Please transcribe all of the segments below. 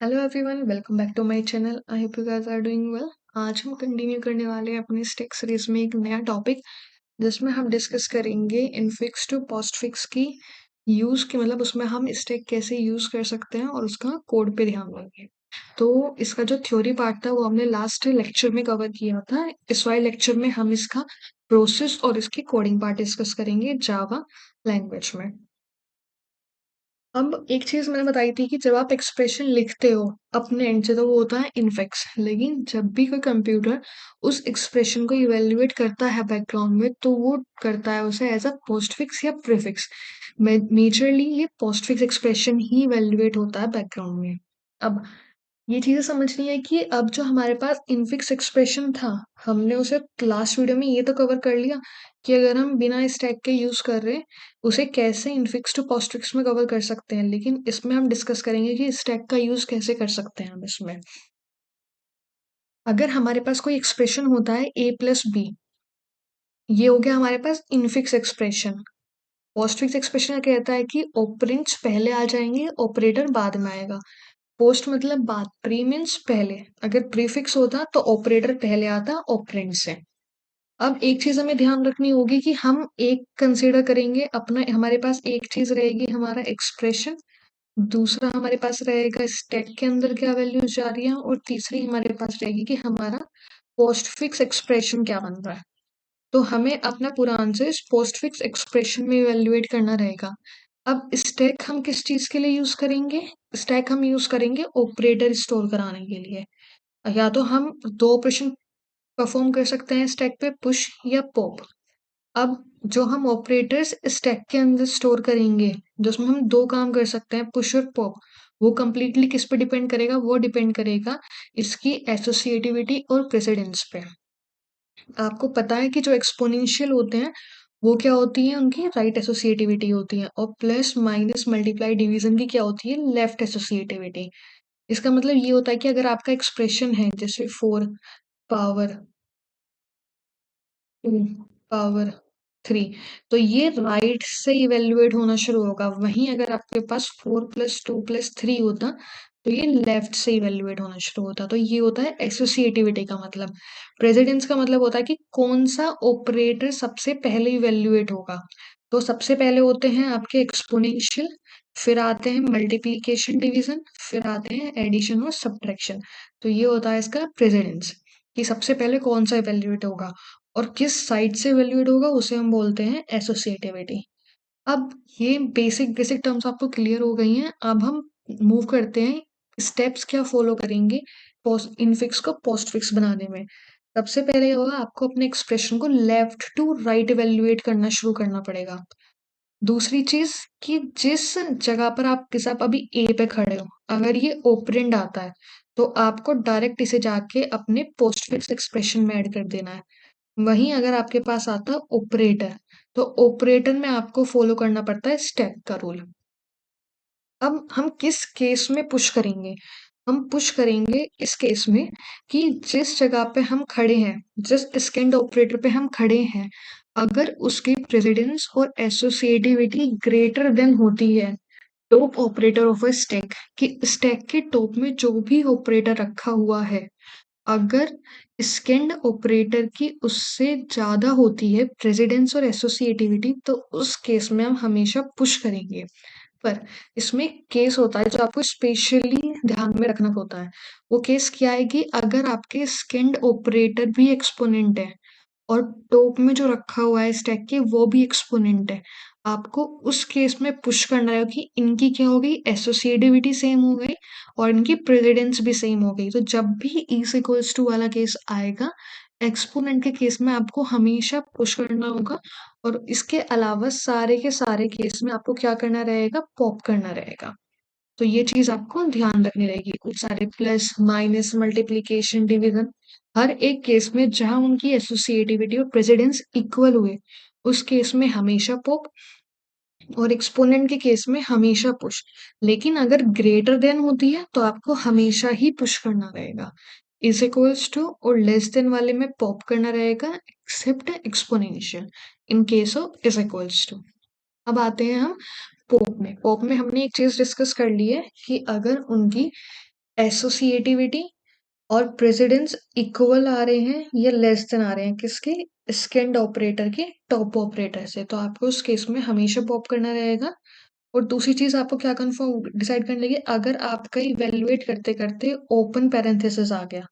Hello everyone, welcome back to my channel. I hope you guys are doing well. आज हम continue करने वाले हैं अपनी स्टेक सीरीज में एक नया टॉपिक, जिसमें हम डिस्कस करेंगे इनफिक्स टू पोस्टफिक्स की यूज की, मतलब उसमें हम स्टेक कैसे यूज कर सकते हैं और उसका कोड पे ध्यान देंगे। तो इसका जो थ्योरी पार्ट था वो हमने लास्ट लेक्चर में कवर किया था। इस वाले लेक्चर में हम इसका प्रोसेस और इसकी कोडिंग पार्ट डिस्कस करेंगे जावा लैंग्वेज में। अब एक चीज मैंने बताई थी कि जब आप एक्सप्रेशन लिखते हो अपने एंड से तो वो होता है इनफिक्स, लेकिन जब भी कोई कंप्यूटर उस एक्सप्रेशन को इवेल्युएट करता है बैकग्राउंड में तो वो करता है उसे एज अ पोस्टफिक्स या प्रीफिक्स। मेजरली ये पोस्टफिक्स एक्सप्रेशन ही इवेल्युएट होता है बैकग्राउंड में। अब ये चीजें समझनी है कि अब जो हमारे पास इनफिक्स एक्सप्रेशन था, हमने उसे लास्ट वीडियो में ये तो कवर कर लिया कि अगर हम बिना स्टैक के यूज कर रहे हैं उसे कैसे इनफिक्स टू पोस्टफिक्स में कवर कर सकते हैं, लेकिन इसमें हम डिस्कस करेंगे कि स्टैक का यूज कैसे कर सकते हैं हम इसमें। अगर हमारे पास कोई एक्सप्रेशन होता है a+b, ये हो गया हमारे पास इनफिक्स एक्सप्रेशन। पोस्टफिक्स एक्सप्रेशन कहता है कि ऑपरेंड्स पहले आ जाएंगे, ऑपरेटर बाद में आएगा। पोस्ट मतलब बाद, प्री मीन्स पहले। अगर प्रीफिक्स होता तो ऑपरेटर पहले आता ऑपरेंड से। अब एक चीज हमें ध्यान रखनी होगी कि हम एक कंसीडर करेंगे अपना, हमारे पास एक चीज रहेगी हमारा एक्सप्रेशन, दूसरा हमारे पास रहेगा स्टैक के अंदर क्या वैल्यूज जा रही है, और तीसरी हमारे पास रहेगी कि हमारा पोस्टफिक्स एक्सप्रेशन क्या बन रहा है। तो हमें अपना पूरा आंसर इस पोस्टफिक्स एक्सप्रेशन में इवेल्युएट करना रहेगा। अब स्टैक हम किस चीज के लिए यूज करेंगे? स्टैक हम यूज करेंगे ऑपरेटर स्टोर कराने के लिए। या तो हम दो ऑपरेशन परफॉर्म कर सकते हैं स्टैक पे, पुश या पॉप। अब जो हम ऑपरेटर्स स्टैक के अंदर स्टोर करेंगे, जिसमें हम दो काम कर सकते हैं, पुश और पॉप, वो कंप्लीटली किस पे डिपेंड करेगा? वो डिपेंड करेगा इसकी एसोसिएटिविटी और प्रेसिडेंस पे। आपको पता है कि जो एक्सपोनेंशियल होते हैं वो क्या होती है? उनकी राइट एसोसिएटिविटी होती है, और प्लस माइनस मल्टीप्लाई डिवीजन की क्या होती है? Left associativity. इसका मतलब ये होता है कि अगर आपका एक्सप्रेशन है जैसे 4 पावर 2 पावर 3, तो ये राइट से इवेल्युएट होना शुरू होगा। वहीं अगर आपके पास 4+2+3 होता तो ये लेफ्ट से इवेल्युएट होना शुरू होता। तो ये होता है एसोसिएटिविटी का मतलब। प्रेसिडेंस का मतलब होता है कि कौन सा ऑपरेटर सबसे पहले इवेल्युएट होगा। तो सबसे पहले होते हैं आपके एक्सपोनेंशियल, फिर आते हैं मल्टीप्लिकेशन डिवीजन, फिर आते हैं एडिशन और सब्ट्रैक्शन। तो ये होता है इसका प्रेसिडेंस, कि सबसे पहले कौन सा इवेल्युएट होगा और किस साइड से इवेल्युएट होगा, उसे हम बोलते हैं एसोसिएटिविटी। अब ये बेसिक बेसिक टर्म्स आपको क्लियर हो गई हैं। अब हम मूव करते हैं, स्टेप्स क्या फॉलो करेंगे पोस्ट इनफिक्स को पोस्टफिक्स बनाने में। सबसे पहले होगा आपको अपने एक्सप्रेशन को लेफ्ट टू राइट इवेल्युएट करना शुरू करना पड़ेगा। दूसरी चीज कि जिस जगह पर आप किस आप अभी ए पे खड़े हो, अगर ये ओपरेंड आता है तो आपको डायरेक्ट इसे जाके अपने पोस्टफिक्स एक्सप्रेशन में ऐड कर देना है। वहीं अगर आपके पास आता है ऑपरेटर, तो ऑपरेटर में आपको फॉलो करना पड़ता है स्टेप का रूल। अब हम किस केस में पुश करेंगे? हम पुश करेंगे इस केस में कि जिस जगह पे हम खड़े हैं, जिस स्कैंड ऑपरेटर पे हम खड़े हैं, अगर उसकी प्रेसिडेंस और एसोसिएटिविटी ग्रेटर देन होती है top operator of a stack, कि स्टैक के टॉप में जो भी ऑपरेटर रखा हुआ है, अगर स्कैंड ऑपरेटर की उससे ज्यादा होती है प्रेसिडेंस और एसोसिएटिविटी, तो उस केस में हम हमेशा पुश करेंगे। पर इसमें केस होता है जो आपको स्पेशली ध्यान में रखना होता है। वो केस क्या है कि अगर आपके स्कैंड ऑपरेटर भी एक्सपोनेंट है और टॉप में जो रखा हुआ है स्टैक के वो भी एक्सपोनेंट है, आपको उस केस में पुश करना है कि इनकी क्या हो गई? एसोसिएटिविटी सेम हो गई और इनकी प्रेसिडेंस भी सेम हो गई। तो जब भी इज इक्वल्स टू वाला केस आएगा, एक्सपोनेंट के केस में आपको हमेशा पुश करना होगा, और इसके अलावा सारे के सारे केस में आपको क्या करना रहेगा? पॉप करना रहेगा। तो ये चीज आपको ध्यान रखनी रहेगी। कुछ सारे प्लस माइनस मल्टीप्लिकेशन डिवीजन, हर एक केस में जहां उनकी एसोसिएटिविटी और प्रेसिडेंस इक्वल हुए उस केस में हमेशा पॉप, और एक्सपोनेंट के केस में हमेशा पुश। लेकिन अगर ग्रेटर देन होती है तो आपको हमेशा ही पुश करना रहेगा। इज इक्वल्स टू और लेस देन वाले में पॉप करना रहेगा, except exponential in case of is equals to. अब आते हैं हम पोप में। पोप में हमने एक चीज डिस्कस कर ली है कि अगर उनकी एसोसिएटिविटी और प्रेसिडेंस इक्वल आ रहे हैं या लेस देन आ रहे हैं किसके, स्कैंड ऑपरेटर के टॉप ऑपरेटर से, तो आपको उस केस में हमेशा पॉप करना रहेगा। और दूसरी चीज आपको क्या कंफर्म डिसाइड करने लगी, अगर आपका इवेल्युएट करते करते ओपन पैरेंथेसिस आ गया,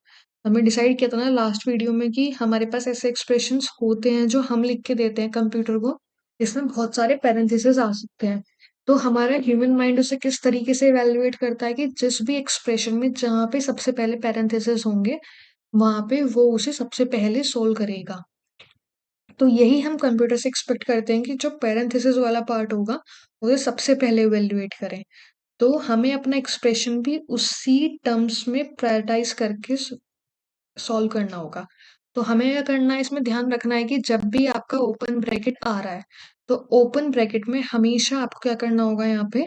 हमें डिसाइड किया था ना लास्ट वीडियो में कि हमारे पास ऐसे एक्सप्रेशंस होते हैं जो हम लिख के देते हैं कंप्यूटर को, इसमें बहुत सारे पैरेंथेसिस आ सकते हैं। तो हमारा ह्यूमन माइंड उसे किस तरीके से इवेल्युएट करता है कि जिस भी एक्सप्रेशन में जहाँ पे सबसे पहले पैरेंथेसिस होंगे वहां पे वो उसे सबसे पहले सोल्व करेगा। तो यही हम कंप्यूटर से एक्सपेक्ट करते हैं कि जो पैरेंथेसिस वाला पार्ट होगा उसे सबसे पहले इवेल्युएट करें। तो हमें अपना एक्सप्रेशन भी उसी टर्म्स में प्रायोरिटाइज करके सॉल्व करना होगा। तो हमें क्या करना है, इसमें ध्यान रखना है कि जब भी आपका ओपन ब्रैकेट आ रहा है तो ओपन ब्रैकेट में हमेशा आपको क्या करना होगा, यहाँ पे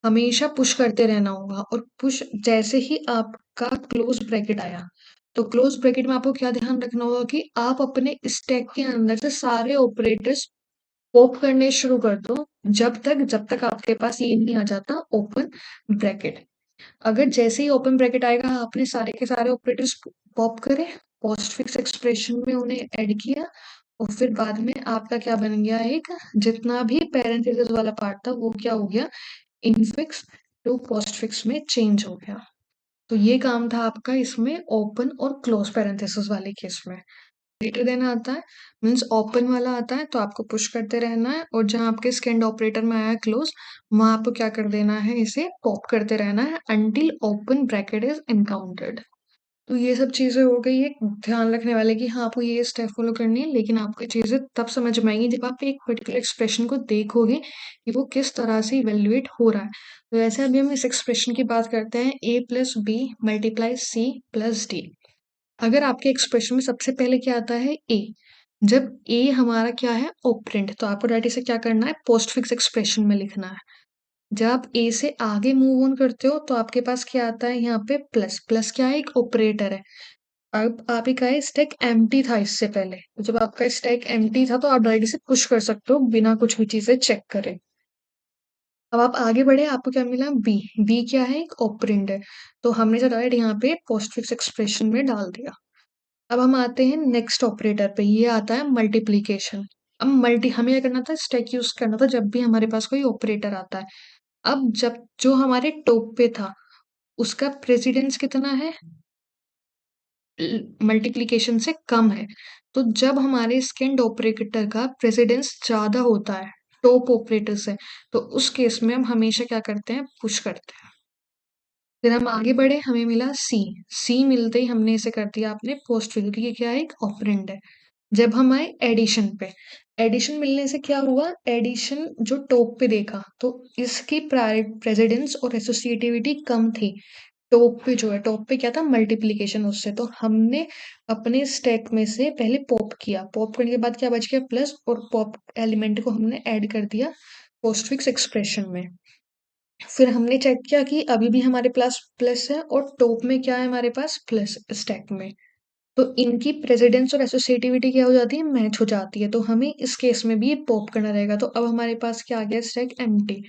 हमेशा पुश करते रहना होगा। और पुश जैसे ही आपका क्लोज ब्रैकेट आया तो क्लोज ब्रैकेट में आपको क्या ध्यान रखना होगा कि आप अपने स्टैक के अंदर से सारे ऑपरेटर्स पॉप करने शुरू कर दो जब तक आपके पास ये नहीं आ जाता ओपन ब्रैकेट। अगर जैसे ही ओपन ब्रैकेट आएगा आपने सारे के सारे ऑपरेटर्स पॉप करे, पोस्टफिक्स एक्सप्रेशन में उन्हें ऐड किया, और फिर बाद में आपका क्या बन गया, एक जितना भी पैरेंथेसिस वाला पार्ट था वो क्या हो गया, इनफिक्स टू पोस्टफिक्स में चेंज हो गया। तो ये काम था आपका इसमें ओपन और क्लोज पैरेंथेसिस वाले केस में। ग्रेटर देन आता है मीन्स ओपन वाला आता है तो आपको पुश करते रहना है, और जहां आपके स्कैंड ऑपरेटर में आया है क्लोज, वहां आपको क्या कर देना है, इसे पॉप करते रहना है until open bracket is encountered. तो ये सब चीजें हो गई है ध्यान रखने वाले कि हाँ आपको ये स्टेप फॉलो करनी है, लेकिन आपको चीजें तब समझ में आएंगी जब आप एक पर्टिकुलर एक्सप्रेशन को देखोगे कि वो किस तरह से इवेल्युएट हो रहा है। तो ऐसे अभी हम इस एक्सप्रेशन की बात करते हैं, a plus B multiply C plus D. अगर आपके एक्सप्रेशन में सबसे पहले क्या आता है, ए, जब ए हमारा क्या है ऑपरेंड, तो आपको डायरेक्ट से क्या करना है, पोस्टफिक्स एक्सप्रेशन में लिखना है। जब आप ए से आगे मूव ऑन करते हो तो आपके पास क्या आता है, यहाँ पे प्लस, प्लस क्या है, एक ऑपरेटर है। अब आप ही का स्टैक एम्प्टी था इससे पहले, तो जब आपका स्टैक एम्प्टी था तो आप डायरेक्ट से पुश कर सकते हो बिना कुछ भी चीजें चेक करे। अब आप आगे बढ़े, आपको क्या मिला, बी, बी क्या है, एक ऑपरेंड है, तो हमने जो डायरेक्ट यहाँ पे पोस्टफिक्स एक्सप्रेशन में डाल दिया। अब हम आते हैं नेक्स्ट ऑपरेटर पे, ये आता है मल्टीप्लीकेशन। अब मल्टी हमें क्या करना था, स्टैक यूज करना था जब भी हमारे पास कोई ऑपरेटर आता है। अब जब जो हमारे टॉप पे था उसका प्रेसिडेंस कितना है, मल्टीप्लिकेशन से कम है। तो जब हमारे सेकंड ऑपरेटर का प्रेसिडेंस ज्यादा होता है टॉप ऑपरेटर से, तो उस केस में हम हमेशा क्या करते हैं, पुश करते हैं। फिर हम आगे बढ़े, हमें मिला सी, सी मिलते ही हमने इसे कर दिया आपने पोस्ट फिगर, क्योंकि क्या है, एक ऑपरेंड है। जब हम आए एडिशन पे, एडिशन मिलने से क्या हुआ, एडिशन जो टॉप पे देखा तो इसकी प्रेसिडेंस और एसोसिएटिविटी कम थी। टॉप पे जो है, टॉप पे क्या था, मल्टीप्लिकेशन उससे, तो हमने अपने स्टैक में से पहले पॉप किया, पॉप करने के बाद क्या बच गया, प्लस, और पॉप एलिमेंट को हमने ऐड कर दिया पोस्टफिक्स एक्सप्रेशन में। फिर हमने चेक किया कि अभी भी हमारे पास प्लस है और टॉप में क्या है हमारे पास, प्लस स्टैक में। तो इनकी प्रेसिडेंस और एसोसिएटिविटी क्या हो जाती है, मैच हो जाती है, तो हमें इस केस में भी ये पॉप करना रहेगा। तो अब हमारे पास क्या आ गया, स्टैक एम्प्टी,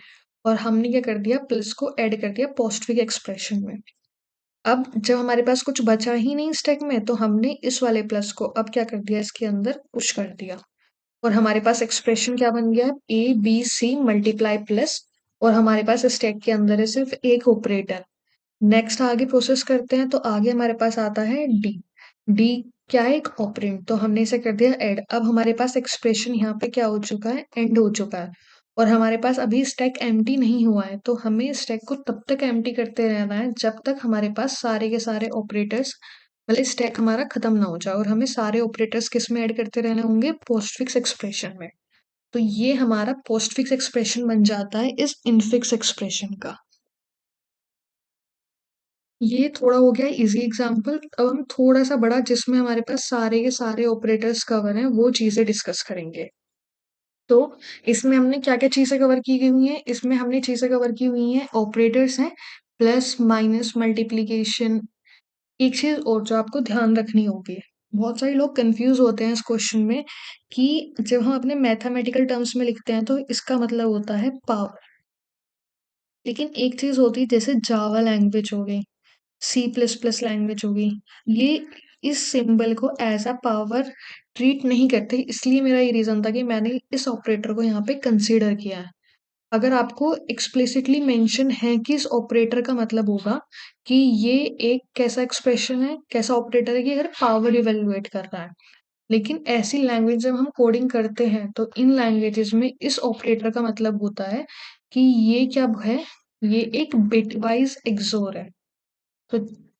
और हमने क्या कर दिया, प्लस को ऐड कर दिया पोस्टफिक एक्सप्रेशन में। अब जब हमारे पास कुछ बचा ही नहीं स्टैक में, तो हमने इस वाले प्लस को अब क्या कर दिया, इसके अंदर पुश कर दिया, और हमारे पास एक्सप्रेशन क्या बन गया, A B C multiply plus, और हमारे पास स्टैक के अंदर है सिर्फ एक ऑपरेटर। नेक्स्ट आगे प्रोसेस करते हैं, तो आगे हमारे पास आता है डी, डी क्या है, एक ऑपरेंड, तो हमने इसे कर दिया ऐड। अब हमारे पास एक्सप्रेशन यहाँ पे क्या हो चुका है, एंड हो चुका है, और हमारे पास अभी स्टैक एम्प्टी नहीं हुआ है, तो हमें स्टैक को तब तक एम्प्टी करते रहना है जब तक हमारे पास सारे के सारे ऑपरेटर्स, मतलब स्टैक हमारा खत्म ना हो जाए, और हमें सारे ऑपरेटर्स किस में ऐड करते रहने होंगे, पोस्टफिक्स एक्सप्रेशन में। तो ये हमारा पोस्टफिक्स एक्सप्रेशन बन जाता है इस इनफिक्स एक्सप्रेशन का। ये थोड़ा हो गया इजी एग्जांपल। अब हम थोड़ा सा बड़ा जिसमें हमारे पास सारे के सारे ऑपरेटर्स कवर हैं वो चीजें डिस्कस करेंगे। तो इसमें हमने क्या क्या चीजें कवर की गई हुई हैं, इसमें हमने चीजें कवर की हुई हैं, ऑपरेटर्स हैं, प्लस माइनस मल्टीप्लीकेशन। एक चीज और जो आपको ध्यान रखनी होगी, बहुत सारे लोग कंफ्यूज होते हैं इस क्वेश्चन में कि जब हम अपने मैथमेटिकल टर्म्स में लिखते हैं तो इसका मतलब होता है पावर, लेकिन एक चीज होती है जैसे जावा लैंग्वेज हो गई, C++ लैंग्वेज होगी, ये इस सिंबल को एज अ पावर ट्रीट नहीं करते, इसलिए मेरा ये रीजन था कि मैंने इस ऑपरेटर को यहाँ पे कंसीडर किया है। अगर आपको एक्सप्लिसिटली मेंशन है कि इस ऑपरेटर का मतलब होगा कि ये एक कैसा एक्सप्रेशन है, कैसा ऑपरेटर है कि अगर पावर इवेल्युएट कर रहा है। लेकिन ऐसी लैंग्वेज जब हम कोडिंग करते हैं तो इन लैंग्वेजेस में इस ऑपरेटर का मतलब होता है कि ये क्या है, ये एक बिट वाइज एक्सोर है। तो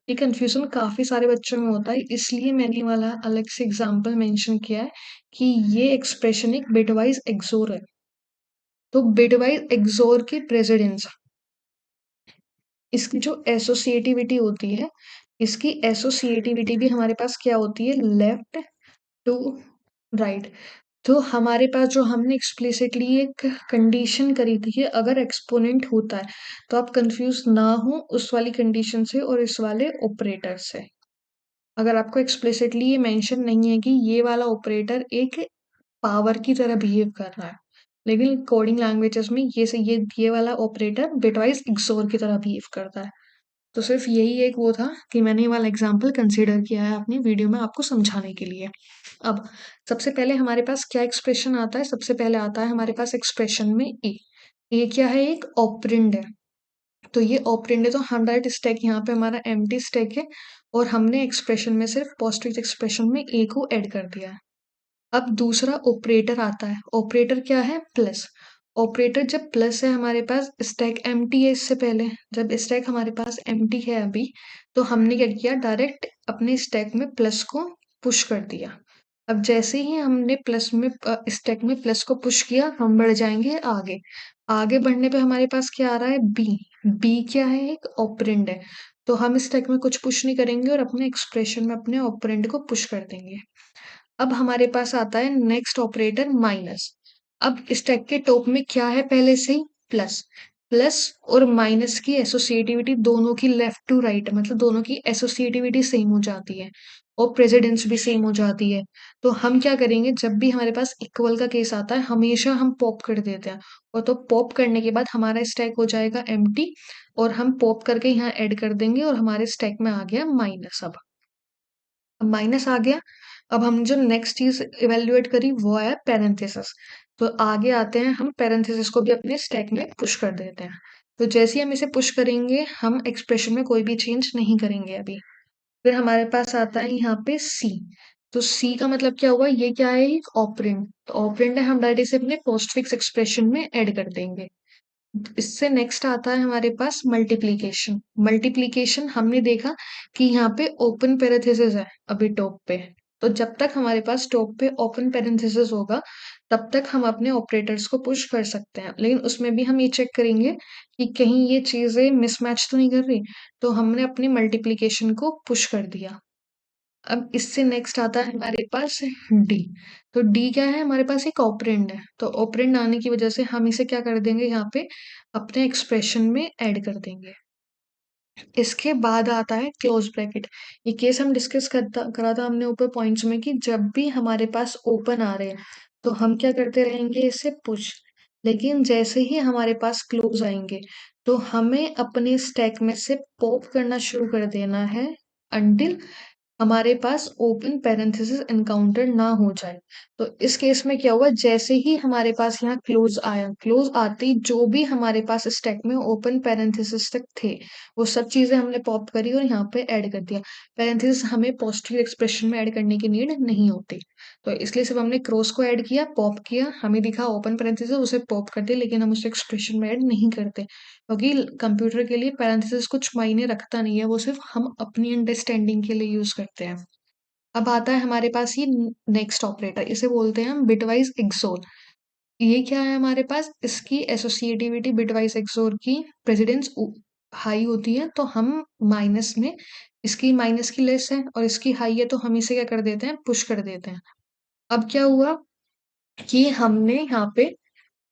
ये कंफ्यूजन काफी सारे बच्चों में होता है, इसलिए मैंने ये वाला अलग से एग्जांपल मेंशन किया है कि ये एक्सप्रेशन एक बिट वाइज एक्सोर है। तो बिट वाइज एक्सोर की प्रेसिडेंस, इसकी जो एसोसिएटिविटी होती है, इसकी एसोसिएटिविटी भी हमारे पास क्या होती है, लेफ्ट टू राइट। तो हमारे पास जो हमने एक्सप्लिसिटली एक कंडीशन करी थी कि अगर एक्सपोनेंट होता है तो आप कंफ्यूज ना हो उस वाली कंडीशन से और इस वाले ऑपरेटर से। अगर आपको एक्सप्लिसिटली ये मेंशन नहीं है कि ये वाला ऑपरेटर एक पावर की तरह बिहेव कर रहा है, लेकिन कोडिंग लैंग्वेजेस में ये वाला ऑपरेटर बिटवाइज एक्सोर की तरह बिहेव करता है। तो सिर्फ यही एक वो था कि मैंने ये वाला एग्जांपल कंसीडर किया है अपनी वीडियो में आपको समझाने के लिए। अब सबसे पहले हमारे पास क्या एक्सप्रेशन आता है, सबसे पहले आता है हमारे पास एक्सप्रेशन में ए क्या है, एक ऑपरेंड है। तो ये ऑपरेंड है तो हम डायरेक्ट स्टैक, यहाँ पे हमारा एम्प्टी स्टैक है और हमने एक्सप्रेशन में सिर्फ पोस्टफिक्स एक्सप्रेशन में ए को ऐड कर दिया है। अब दूसरा ऑपरेटर आता है, ऑपरेटर क्या है, प्लस। ऑपरेटर जब प्लस है हमारे पास, स्टैक एम्प्टी है इससे पहले, जब स्टैक हमारे पास एम्प्टी है अभी, तो हमने क्या किया, डायरेक्ट अपने स्टैक में प्लस को पुश कर दिया। अब जैसे ही हमने प्लस में स्टैक में प्लस को पुश किया, हम बढ़ जाएंगे आगे। आगे बढ़ने पे हमारे पास क्या आ रहा है, बी। बी क्या है, एक ऑपरेंड है। तो हम स्टैक में कुछ पुश नहीं करेंगे और अपने एक्सप्रेशन में अपने ऑपरेंड को पुश कर देंगे। अब हमारे पास आता है नेक्स्ट ऑपरेटर, माइनस। अब स्टैक के टॉप में क्या है पहले से ही, प्लस। प्लस और माइनस की एसोसिएटिविटी दोनों की लेफ्ट टू राइट, मतलब दोनों की एसोसिएटिविटी सेम हो जाती है और प्रेसिडेंस भी सेम हो जाती है। तो हम क्या करेंगे, जब भी हमारे पास इक्वल का केस आता है हमेशा हम पॉप कर देते हैं, और तो पॉप करने के बाद हमारा स्टैक हो जाएगा एम्प्टी, और हम पॉप करके यहाँ ऐड कर देंगे और हमारे स्टैक में आ गया माइनस। अब माइनस आ गया। अब हम जो नेक्स्ट चीज इवेल्युएट करी वो है पैरेंथेसिस। तो आगे आते हैं, हम पैरेंथेसिस को भी अपने स्टैक में पुश कर देते हैं। तो जैसे ही हम इसे पुश करेंगे, हम एक्सप्रेशन में कोई भी चेंज नहीं करेंगे अभी। फिर हमारे पास आता है यहाँ पे सी। तो सी का मतलब क्या हुआ, ये क्या है, एक ऑपरेंड। तो ऑपरेंड है, हम डायरेक्ट इसे अपने पोस्टफिक्स एक्सप्रेशन में ऐड कर देंगे। इससे नेक्स्ट आता है हमारे पास मल्टीप्लीकेशन। मल्टीप्लीकेशन हमने देखा कि यहाँ पे ओपन पैरेंथेसिस है अभी टॉप पे। तो जब तक हमारे पास टॉप पे ओपन पैरेंथेसिस होगा तब तक हम अपने ऑपरेटर्स को पुश कर सकते हैं, लेकिन उसमें भी हम ये चेक करेंगे कि कहीं ये चीजें मिसमैच तो नहीं कर रही। तो हमने अपनी मल्टीप्लीकेशन को पुश कर दिया। अब इससे नेक्स्ट आता है हमारे पास डी। तो डी क्या है, हमारे पास एक ऑपरेंड है। तो ऑपरेंड आने की वजह से हम इसे क्या कर देंगे, यहाँ पे अपने एक्सप्रेशन में ऐड कर देंगे। इसके बाद आता है क्लोज ब्रैकेट। ये केस हम डिस्कस करा था हमने ऊपर पॉइंट्स में कि जब भी हमारे पास ओपन आ रहे हैं तो हम क्या करते रहेंगे, इसे पुश। लेकिन जैसे ही हमारे पास क्लोज आएंगे तो हमें अपने स्टैक में से पॉप करना शुरू कर देना है अंटिल हमारे पास ओपन पैरेंथेसिस एनकाउंटर ना हो जाए। तो इस केस में क्या हुआ, जैसे ही हमारे पास यहाँ क्लोज आया, क्लोज आते ही जो भी हमारे पास स्टैक में ओपन पैरेंथेसिस तक थे वो सब चीजें हमने पॉप करी और यहाँ पे ऐड कर दिया। पैरेंथेसिस हमें पॉजिटिव एक्सप्रेशन में ऐड करने की नीड नहीं होती, तो इसलिए सिर्फ हमने क्रॉस को ऐड किया, पॉप किया, हमें दिखा ओपन पैरेंथेसिस, उसे पॉप कर दिया, लेकिन हम उसे एक्सप्रेशन में ऐड नहीं करते क्योंकि कंप्यूटर के लिए पैरेंथेसिस कुछ मायने रखता नहीं है, वो सिर्फ हम अपनी अंडरस्टैंडिंग के लिए यूज करते हैं। अब आता है हमारे पास ये नेक्स्ट ऑपरेटर, इसे बोलते हैं हम बिटवाइज एक्सोर। ये क्या है हमारे पास, इसकी एसोसिएटिविटी बिटवाइज एक्सोर की प्रेसिडेंस हाई होती है, तो हम माइनस में, इसकी माइनस की लेस है और इसकी हाई है तो हम इसे क्या कर देते हैं, पुश कर देते हैं। अब क्या हुआ कि हमने यहाँ पे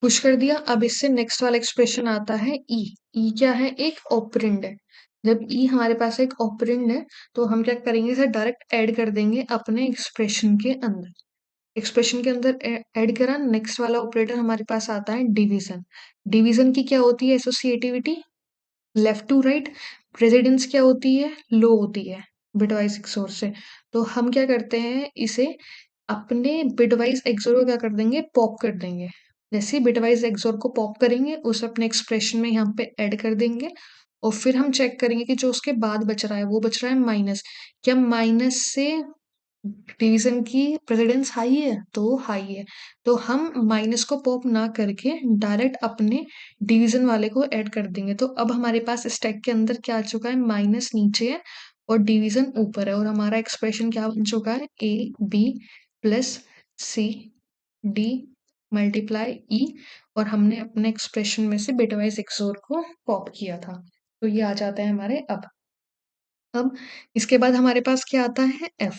पुश कर दिया। अब इससे नेक्स्ट वाला एक्सप्रेशन आता है ई। ई क्या है, एक ऑपरेंड है। जब ई हमारे पास एक ऑपरेंड है तो हम क्या करेंगे, इसे डायरेक्ट ऐड कर देंगे अपने एक्सप्रेशन के अंदर। एक्सप्रेशन के अंदर ऐड करा, नेक्स्ट वाला ऑपरेटर हमारे पास आता है डिवीजन। डिवीजन की क्या होती है associativity, left to right. Precedence क्या होती है? लो होती है बिटवाइज एक्सोर से। तो हम क्या करते हैं, इसे अपने बिटवाइज एक्सोर को क्या कर देंगे, पॉप कर देंगे। जैसे ही बिटवाइज एक्सोर को पॉप करेंगे, उसे अपने एक्सप्रेशन में यहाँ पे ऐड कर देंगे, और फिर हम चेक करेंगे कि जो उसके बाद बच रहा है वो बच रहा है माइनस। क्या माइनस से डिवीजन की प्रेसिडेंस हाई है? तो वो हाई है। तो हम माइनस को पॉप ना करके डायरेक्ट अपने डिवीजन वाले को ऐड कर देंगे। तो अब हमारे पास स्टैक के अंदर क्या आ चुका है, माइनस नीचे है और डिवीजन ऊपर है, और हमारा एक्सप्रेशन क्या बन चुका है, A B plus C D multiply E, और हमने अपने एक्सप्रेशन में से बिटवाइज एक्सोर को पॉप किया था। तो ये आ जाता है हमारे अब इसके बाद हमारे पास क्या आता है, एफ।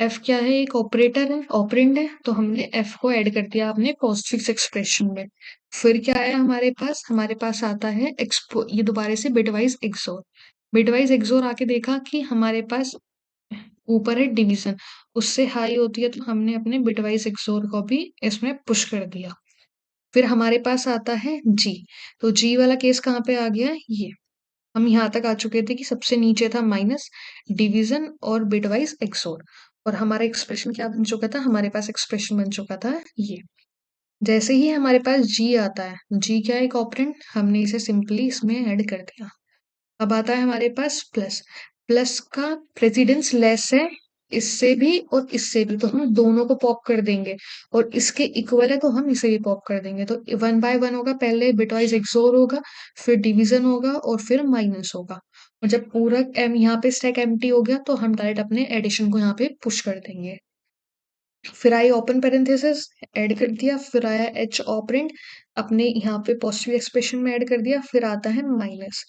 एफ क्या है, एक ऑपरेटर है, ऑपरेंड है, तो हमने एफ को ऐड कर दिया अपने पोस्टफिक्स एक्सप्रेशन में। फिर क्या आया हमारे पास आता है एक्सपो, ये दोबारा से बिटवाइज एक्सोर। बिटवाइज एक्सोर आके देखा कि हमारे पास ऊपर है डिवीजन, उससे हाई होती है, तो हमने अपने बिटवाइज एक्सोर को भी इसमें पुश कर दिया। फिर हमारे पास आता है जी। तो जी वाला केस कहाँ पे आ गया, ये हम यहाँ तक आ चुके थे कि सबसे नीचे था माइनस, डिवीजन और बिटवाइज एक्सोर, और हमारा एक्सप्रेशन क्या बन चुका था, हमारे पास एक्सप्रेशन बन चुका था ये। जैसे ही हमारे पास जी आता है, जी क्या है, एक ऑपरेंड, हमने इसे सिंपली इसमें ऐड कर दिया। अब आता है हमारे पास प्लस। प्लस का प्रेसिडेंस लेस है इससे भी और इससे भी, तो हम दोनों को पॉप कर देंगे, और इसके इक्वल है तो हम इसे भी पॉप कर देंगे। तो वन बाय वन होगा, पहले बिटवाइज एक्सोर होगा, फिर डिवीजन होगा, और फिर माइनस होगा। और जब पूरा एम यहाँ पे स्टैक एम्प्टी हो गया, तो हम डायरेक्ट अपने एडिशन को यहाँ पे पुश कर देंगे। फिर आई ओपन पेरेंथेसिस, ऐड कर दिया, फिर आया एच ऑपरेंड, अपने यहाँ पे पॉजिटिव एक्सप्रेशन में ऐड कर दिया, फिर आता है माइनस।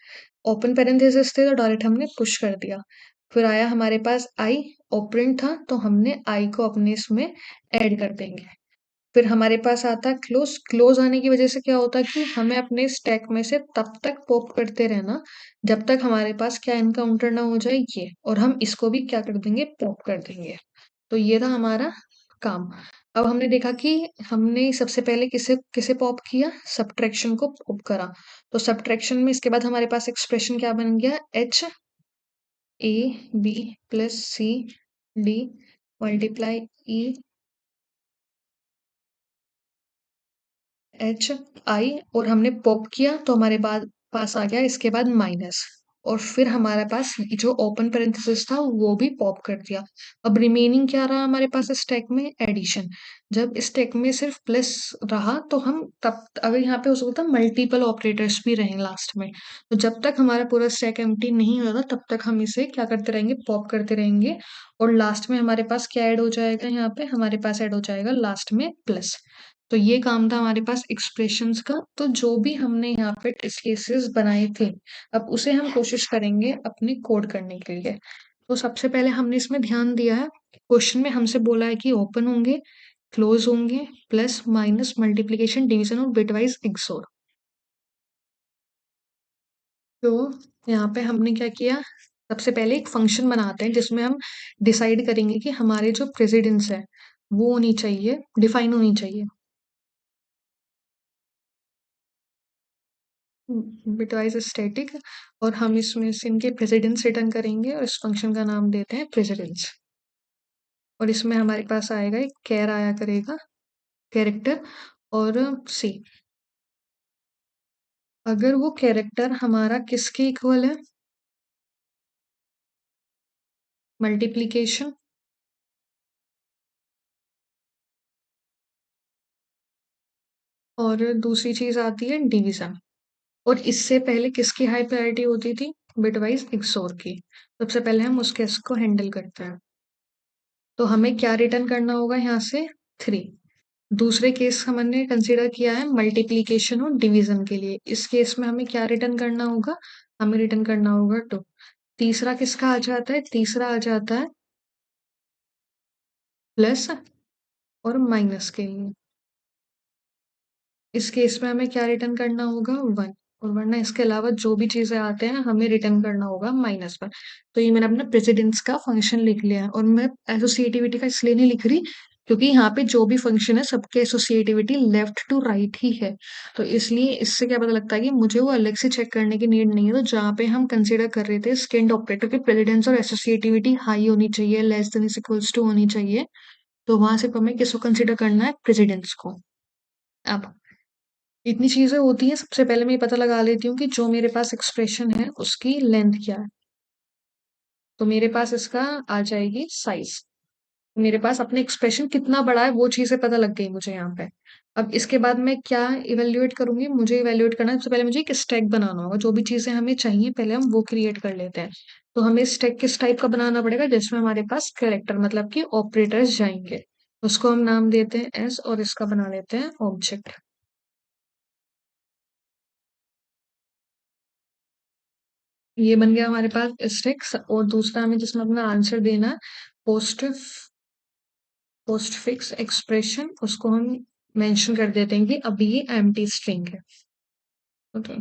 ओपन पेरेंथेसिस थे तो डायरेक्ट हमने पुश कर दिया। फिर आया हमारे पास आई, ऑपरेंड था तो हमने आई को अपने इसमें ऐड कर देंगे। फिर हमारे पास आता है क्लोज। क्लोज आने की वजह से क्या होता है कि हमें अपने स्टैक में से तब तक पॉप करते रहना जब तक हमारे पास क्या इनकाउंटर ना हो जाए ये, और हम इसको भी क्या कर देंगे, पॉप कर देंगे। तो ये था हमारा काम। अब हमने देखा कि हमने सबसे पहले किसे किसे पॉप किया, सब्ट्रैक्शन को पॉप करा। तो सब्ट्रैक्शन में इसके बाद हमारे पास एक्सप्रेशन क्या बन गया, H A B plus C D multiply E H I, और हमने पॉप किया तो हमारे बाद पास आ गया इसके बाद माइनस, और फिर हमारे पास जो ओपन पेरेंथेसिस था वो भी पॉप कर दिया। अब रिमेनिंग क्या रहा हमारे पास स्टैक में, एडिशन। जब स्टैक में सिर्फ प्लस रहा तो हम तब, अगर यहाँ पे हो सकता मल्टीपल ऑपरेटर्स भी रहें लास्ट में, तो जब तक हमारा पूरा स्टैक एम्प्टी नहीं होगा तब तक हम इसे क्या करते रहेंगे, पॉप करते रहेंगे, और लास्ट में हमारे पास क्या ऐड हो जाएगा, यहाँ पे हमारे पास ऐड हो जाएगा लास्ट में प्लस। तो ये काम था हमारे पास एक्सप्रेशंस का। तो जो भी हमने यहाँ पे टेस्ट केसेस बनाए थे, अब उसे हम कोशिश करेंगे अपने कोड करने के लिए। तो सबसे पहले हमने इसमें ध्यान दिया है, क्वेश्चन में हमसे बोला है कि ओपन होंगे, क्लोज होंगे, प्लस माइनस मल्टीप्लीकेशन डिवीजन और बिटवाइज एक्सोर। तो यहाँ पे हमने क्या किया, सबसे पहले एक फंक्शन बनाते हैं जिसमें हम डिसाइड करेंगे कि हमारे जो प्रेसिडेंस है वो होनी चाहिए, डिफाइन होनी चाहिए, बिटवाइज स्टैटिक, और हम इसमें से इनके प्रेसिडेंस रिटर्न करेंगे, और इस फंक्शन का नाम देते हैं प्रेसिडेंस। और इसमें हमारे पास आएगा एक कैर आया करेगा, कैरेक्टर, और सी। अगर वो कैरेक्टर हमारा किसके इक्वल है, मल्टीप्लीकेशन, और दूसरी चीज आती है डिवीजन, और इससे पहले किसकी हाई प्रायोरिटी होती थी, बिटवाइज एक्सोर की। सबसे पहले हम उस केस को हैंडल करते हैं। तो हमें क्या रिटर्न करना होगा यहाँ से, 3। दूसरे केस हमने कंसीडर किया है मल्टीप्लीकेशन और डिवीजन के लिए, इस केस में हमें क्या रिटर्न करना होगा, हमें रिटर्न करना होगा 2। तीसरा किसका आ जाता है, तीसरा आ जाता है प्लस और माइनस के लिए। इस केस में हमें क्या रिटर्न करना होगा, 1, और वरना इसके अलावा जो भी चीजें आते हैं हमें रिटर्न करना होगा -1। तो ये मैंने अपना प्रेसिडेंस का फंक्शन लिख लिया है, और मैं एसोसिएटिविटी का इसलिए नहीं लिख रही क्योंकि यहाँ पे जो भी फंक्शन है सबके एसोसिएटिविटी लेफ्ट टू राइट ही है। तो इसलिए इससे क्या पता लगता है कि मुझे वो अलग से चेक करने की नीड नहीं है। तो जहाँ पे हम कंसीडर कर रहे थे स्किन्ड ऑपरेटर की प्रेसिडेंस और एसोसिएटिविटी हाई होनी चाहिए, less than is equals to होनी चाहिए, तो वहां सिर्फ हमें किसको कंसीडर करना है, प्रेसिडेंस को। अब इतनी चीजें होती हैं, सबसे पहले मैं ये पता लगा लेती हूँ कि जो मेरे पास एक्सप्रेशन है उसकी लेंथ क्या है। तो मेरे पास इसका आ जाएगी साइज। मेरे पास अपने एक्सप्रेशन कितना बड़ा है वो चीजें पता लग गई मुझे यहाँ पे। अब इसके बाद मैं क्या इवेल्युएट करूंगी, मुझे इवेल्युएट करना है सबसे पहले मुझे एक स्टैक बनाना होगा। जो भी चीजें हमें चाहिए पहले हम वो क्रिएट कर लेते हैं। तो हमें स्टैक किस टाइप का बनाना पड़ेगा, जिसमें हमारे पास कैरेक्टर मतलब कि ऑपरेटर्स जाएंगे। उसको हम नाम देते हैं एस और इसका बना लेते हैं ऑब्जेक्ट। ये बन गया हमारे पास स्टैक। और दूसरा हमें जिसमें अपना आंसर देना है, पोस्ट पोस्ट फिक्स एक्सप्रेशन, उसको हम मेंशन कर देते हैं कि अभी ये एम्प्टी स्ट्रिंग है। ओके।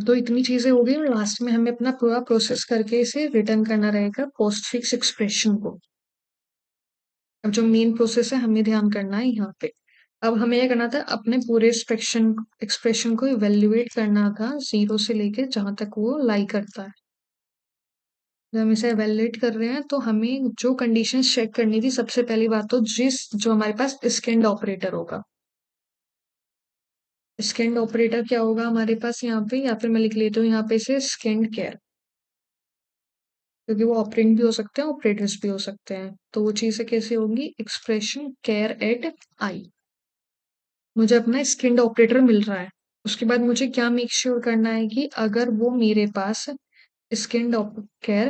तो इतनी चीजें हो गई और लास्ट में हमें अपना पूरा प्रोसेस करके इसे रिटर्न करना रहेगा पोस्ट फिक्स एक्सप्रेशन को। अब जो मेन प्रोसेस है हमें ध्यान करना है यहाँ पे। अब हमें यह करना था, अपने पूरे एक्सप्रेशन एक्सप्रेशन को इवेल्युएट करना था जीरो से लेके जहां तक वो लाई करता है। जब हम इसे इवेल्युएट कर रहे हैं तो हमें जो कंडीशन चेक करनी थी, सबसे पहली बात तो जो हमारे पास स्कैंड ऑपरेटर होगा। स्कैंड ऑपरेटर क्या होगा हमारे पास यहाँ पे, या फिर मैं लिख लेती हूँ यहाँ पे से स्कैंड केयर, क्योंकि वो ऑपरेंड भी हो सकते हैं ऑपरेटर्स भी हो सकते हैं। तो वो चीजें कैसे होंगी, एक्सप्रेशन केयर एट आई। मुझे अपना स्कैंड ऑपरेटर मिल रहा है। उसके बाद मुझे क्या मेक श्योर करना है कि अगर वो मेरे पास स्कैंड केयर,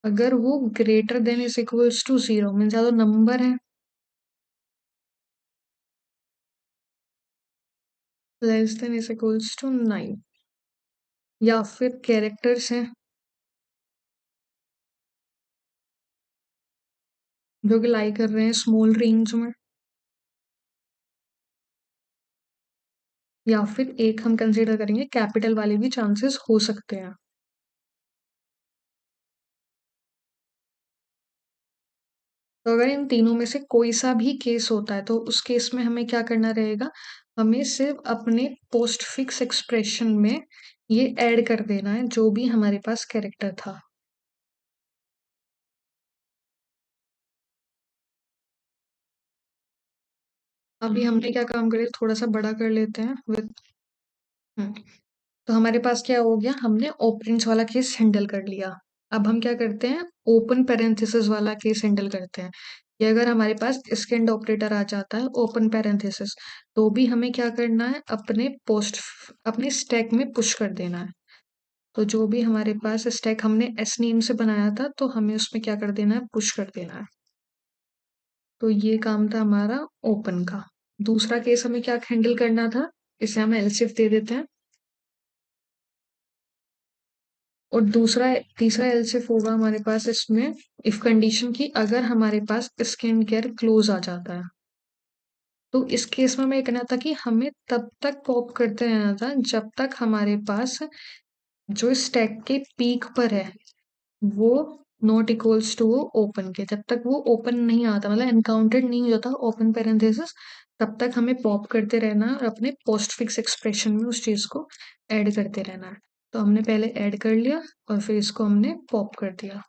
अगर वो greater than is equals to zero, mean ज्यादा नंबर है, less than is equals to 9, या फिर कैरेक्टर्स हैं जो कि लाई कर रहे हैं स्मॉल रेंज में, या फिर एक हम कंसीडर करेंगे कैपिटल वाले भी चांसेस हो सकते हैं। तो अगर इन तीनों में से कोई सा भी केस होता है तो उस केस में हमें क्या करना रहेगा, हमें सिर्फ अपने पोस्ट फिक्स एक्सप्रेशन में ये ऐड कर देना है जो भी हमारे पास कैरेक्टर था। अभी हमने क्या काम करे, थोड़ा सा बड़ा कर लेते हैं विथ। तो हमारे पास क्या हो गया, हमने ओपरेंड्स वाला केस हैंडल कर लिया। अब हम क्या करते हैं, ओपन पैरेंथेसिस वाला केस हैंडल करते हैं। कि अगर हमारे पास स्कैंड ऑपरेटर आ जाता है ओपन पैरेंथेसिस, तो भी हमें क्या करना है, अपने स्टैक में पुश कर देना है। तो जो भी हमारे पास स्टैक हमने एस नेम से बनाया था, तो हमें उसमें क्या कर देना है, पुश कर देना है। तो ये काम था हमारा ओपन का। दूसरा केस हमें क्या हैंडल करना था, इसे हम एलसिफ दे देते हैं। और तीसरा एल्सिफ होगा हमारे पास इसमें, इफ कंडीशन की अगर हमारे पास स्किन केयर क्लोज आ जाता है। तो इस केस में मैं कहना था कि हमें तब तक पॉप करते रहना था जब तक हमारे पास जो स्टैक के पीक पर है वो नॉट इक्वल्स टू वो ओपन के, जब तक वो ओपन नहीं आता, मतलब एनकाउंटेड नहीं हो जाता ओपन पैरेंथेसिस, तब तक हमें पॉप करते रहना है और अपने पोस्ट फिक्स एक्सप्रेशन में उस चीज को ऐड करते रहना है। तो हमने पहले ऐड कर लिया और फिर इसको हमने पॉप कर दिया।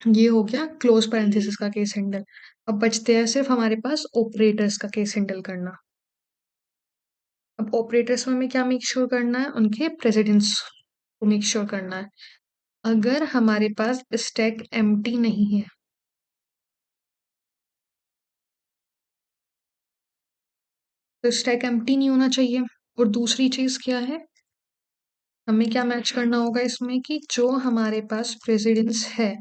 ये हो गया क्लोज पैरेंथेसिस का केस हैंडल। अब बचते हैं सिर्फ हमारे पास ऑपरेटर्स का केस हैंडल करना। अब ऑपरेटर्स में हमें क्या मेक श्योर करना है, उनके प्रेसिडेंस को मेक श्योर करना है। अगर हमारे पास स्टैक एम्प्टी नहीं है, तो स्टैक एम्प्टी नहीं होना चाहिए। और दूसरी चीज क्या है, हमें क्या मैच करना होगा इसमें कि जो हमारे पास प्रेसिडेंस है,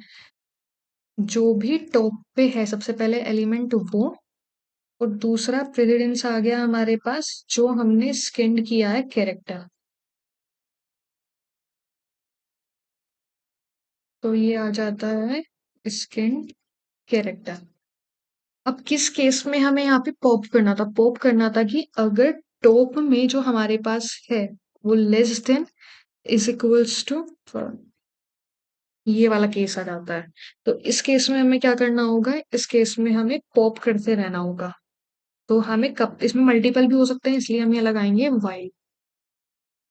जो भी टॉप पे है सबसे पहले एलिमेंट वो, और दूसरा प्रेसिडेंस आ गया हमारे पास जो हमने स्किन्ड किया है कैरेक्टर। तो ये आ जाता है स्किन्ड कैरेक्टर। अब किस केस में हमें यहाँ पे पॉप करना था, पॉप करना था कि अगर टॉप में जो हमारे पास है वो less than is equals to, ये वाला केस आ जाता है। तो इस केस में हमें क्या करना होगा, इस केस में हमें पॉप करते रहना होगा। तो हमें कब इसमें मल्टीपल भी हो सकते हैं, इसलिए हम ये लगाएंगे व्हाइल।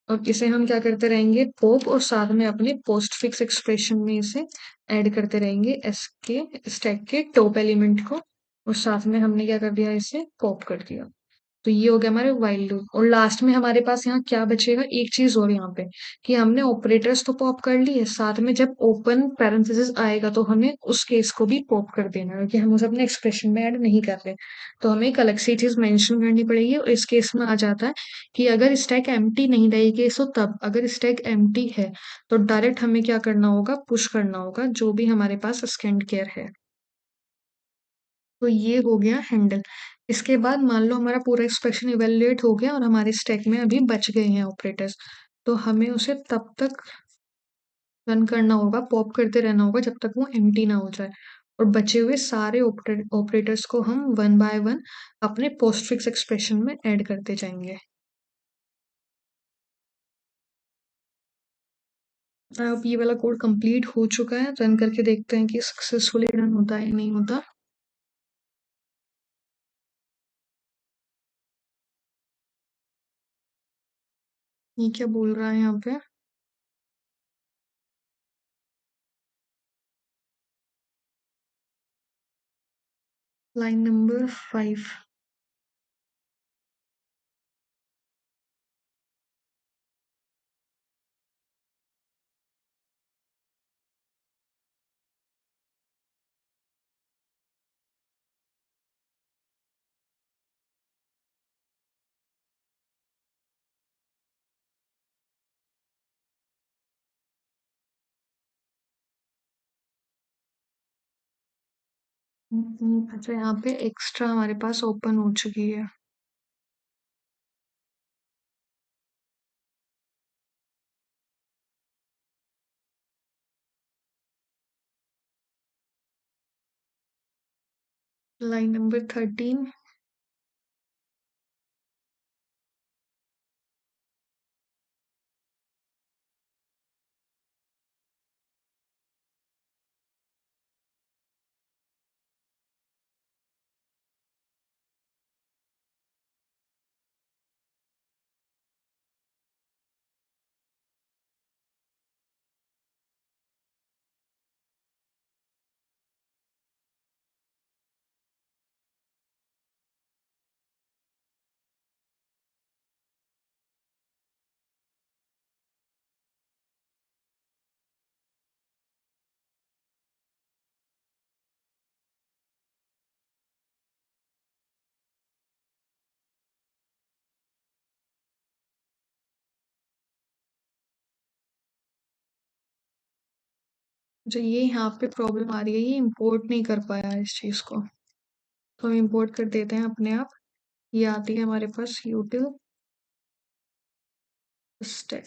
और इसे हम क्या करते रहेंगे, पॉप, और साथ में अपने पोस्ट फिक्स एक्सप्रेशन में इसे ऐड करते रहेंगे, एस के स्टैक के टॉप एलिमेंट को, और साथ में हमने क्या कर दिया, इसे पॉप कर दिया। तो ये हो गया हमारे व्हाइल लूप। और लास्ट में हमारे पास यहाँ क्या बचेगा, एक चीज और यहाँ पे, कि हमने ऑपरेटर्स तो पॉप कर लिए, साथ में जब ओपन पैरेंथेसिस आएगा तो हमें उस केस को भी पॉप कर देना है, क्योंकि हम उसे अपने एक्सप्रेशन में ऐड नहीं कर रहे। तो हमें एक अलग से चीज मेंशन करनी पड़ेगी। और इस केस में आ जाता है कि अगर स्टैक एम्प्टी नहीं रहेगी, तो तब अगर स्टैक एम्प्टी है तो डायरेक्ट हमें क्या करना होगा, पुश करना होगा जो भी हमारे पास स्कैन केयर है। तो ये हो गया हैंडल। इसके बाद मान लो हमारा पूरा एक्सप्रेशन इवेल्युएट हो गया और हमारे स्टैक में अभी बच गए हैं ऑपरेटर्स, तो हमें उसे तब तक रन करना होगा, पॉप करते रहना होगा जब तक वो एम्प्टी ना हो जाए। और बचे हुए सारे ऑपरेटर्स को हम वन बाय वन अपने पोस्टफिक्स एक्सप्रेशन में ऐड करते जाएंगे। अब ये वाला कोड कंप्लीट हो चुका है, रन करके देखते हैं कि सक्सेसफुली रन होता है या नहीं होता। ये क्या बोल रहा है यहाँ पे, लाइन नंबर 5। अच्छा, यहाँ पे एक्स्ट्रा हमारे पास ओपन हो चुकी है। Line number 13। जो ये यहाँ पे प्रॉब्लम आ रही है, ये इंपोर्ट नहीं कर पाया है इस चीज को। तो हम इंपोर्ट कर देते हैं अपने आप। ये आती है हमारे पास यूटिल स्टैक।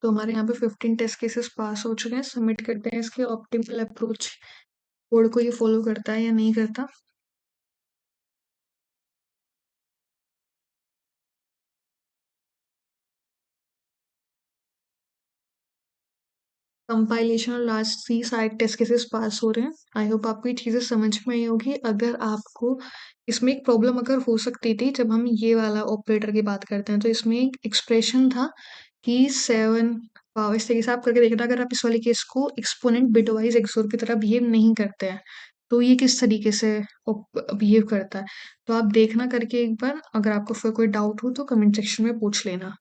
तो हमारे यहाँ पे 15 टेस्ट केसेस पास हो चुके हैं। सबमिट करते हैं इसके ऑप्टिमल अप्रोच कोड को ये फॉलो करता है या नहीं करता। कंपाइलेशन और लास्ट सी सारे टेस्ट केसेस पास हो रहे हैं। आई होप आपको ये चीज़ें समझ में आई होगी। अगर आपको इसमें एक प्रॉब्लम अगर हो सकती थी, जब हम ये वाला ऑपरेटर की बात करते हैं, तो इसमें एक एक्सप्रेशन था कि 7 पावर, इस तरीके से आप करके देखना। अगर आप इस वाले केस को एक्सपोनेंट बिटवाइज एक्सोर की तरह बिहेव नहीं करते हैं, तो ये किस तरीके से बिहेव करता है। तो आप देखना करके एक बार, अगर आपको फिर कोई डाउट हो तो कमेंट सेक्शन में पूछ लेना।